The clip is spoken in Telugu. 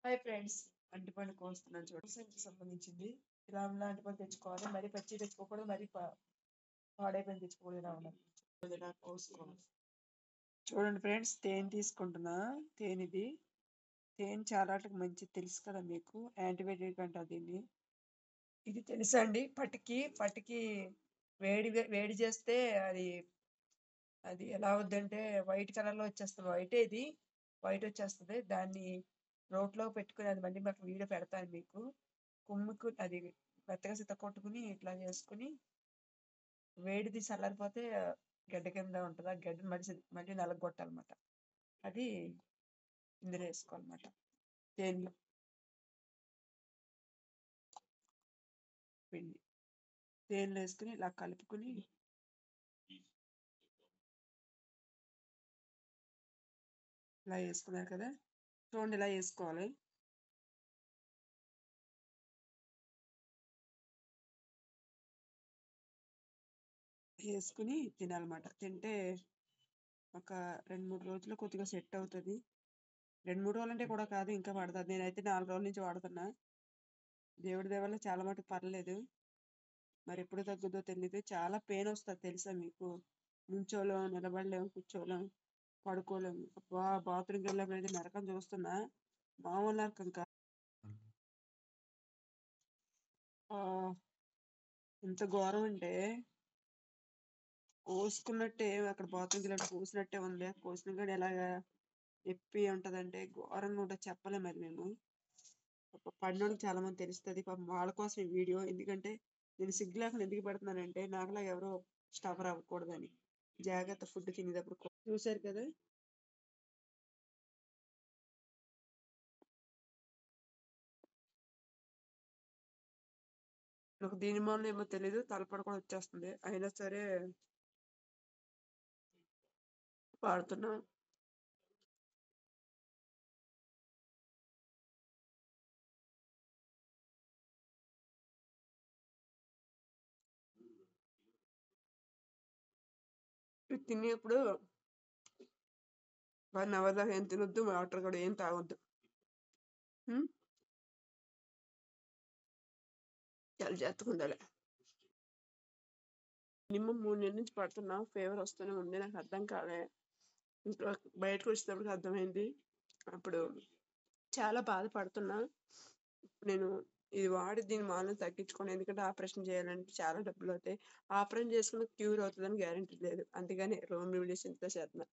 హాయ్ ఫ్రెండ్స్, అరటిపండు కోస్తున్నాను చూడండి. సంచికి సంబంధించింది. ఇలా అరటిపండు తెచ్చుకోవాలి, మరి పచ్చి తెచ్చుకోకూడదు, మరి పాడైపోయిన తెచ్చుకోకూడదు. ఇలా ఉండాలి. ఇలా కోసుకోవాలి. చూడండి ఫ్రెండ్స్, తేనె తీసుకుంటున్నా. ఇది తేనె చాలా మంచిది, తెలుసు కదా మీకు. యాంటీబయాటిక్ అంటారు దీన్ని. ఇది తెలుసా అండి? పటికి వేడి వేడి చేస్తే అది అది ఎలా అవుద్దంటే వైట్ కలర్ లో వచ్చేస్తుంది. వైట్ వచ్చేస్తుంది. దాన్ని రోట్లో పెట్టుకుని, అది మళ్ళీ మాకు వీడియో పెడతాను మీకు. అది మెత్తగా కొట్టుకుని ఇట్లా చేసుకుని వేడిది చల్లారిపోతే గడ్డ కింద ఉంటుంది. ఆ గడ్డ మళ్ళీ నలగొట్టాలన్నమాట. అది ఇందులో వేసుకోవాలన్నమాట. తేనెలో పిండి తేనెలో వేసుకుని ఇలా కలుపుకుని ఇలా వేసుకున్నారు కదా, చూడండి ఇలా వేసుకోవాలి. వేసుకుని తినాలన్నమాట. తింటే ఒక 2-3 రోజులు కొద్దిగా సెట్ అవుతుంది. 2-3 రోజులు అంటే కూడా కాదు, ఇంకా పడుతుంది. నేనైతే 4 రోజుల నుంచి వాడుతున్నా. దేవుడి దయ వల్ల చాలా మటుకు పర్లేదు. మరి ఎప్పుడు తగ్గుద్దో తెలియదు. చాలా పెయిన్ వస్తుంది, తెలుసా మీకు. నుంచోలేం, నిలబడలేం, కూర్చోలేం, పడుకోలేము. బాత్రూమ్కి వెళ్ళినప్పుడు నరకం చూస్తున్నా. మామూలు నరకం కాదు. ఎంత ఘోరం అంటే కోసుకున్నట్టే, అక్కడ బాత్రూమ్కి వెళ్ళినప్పుడు కోసినట్టే ఉంది. కోసిన కూడా ఎలాగా నొప్పి ఉంటదంటే ఘోరంగా ఉంటుంది, చెప్పలేము. మరి మేము పడినోళ్ళకి చాలా మంది తెలుస్తుంది. పాపం వాళ్ళ కోసం ఈ వీడియో. ఎందుకంటే నేను సిగ్గు లేకుండా ఎందుకు పెడుతున్నానంటే, నాకులా ఎవరో స్టఫర్ అవ్వకూడదని. జాగ్రత్త ఫుడ్ తినేటప్పుడు. చూసారు కదా. నాకు దీని వల్ల ఏమో తెలీదు, తలపడ కూడా వచ్చేస్తుంది. అయినా సరే వాడుతున్నా. తినేప్పుడు 1 అవర్ దాకా ఏం తినొద్దు, వాటర్ కూడా ఏం తాగొద్దు. చాలా జాగ్రత్తగా ఉండాలి. మినిమం 3 నెలల నుంచి పడుతున్నా. ఫీవర్ వస్తూనే ఉంది. నాకు అర్థం కాలే. ఇంట్లో బయటకు వచ్చేటప్పటికి అర్థమైంది. అప్పుడు చాలా బాధపడుతున్నా. నేను ఇది వాడి దీన్ని మాత్రం తగ్గించుకోను. ఎందుకంటే ఆపరేషన్ చేయాలంటే చాలా డబ్బులు అవుతాయి. ఆపరేషన్ చేసుకున్న క్యూర్ అవుతుందని గ్యారెంటీ లేదు. అందుకని హోమ్ రెమెడీస్ ఇంట్లో చేస్తున్నా.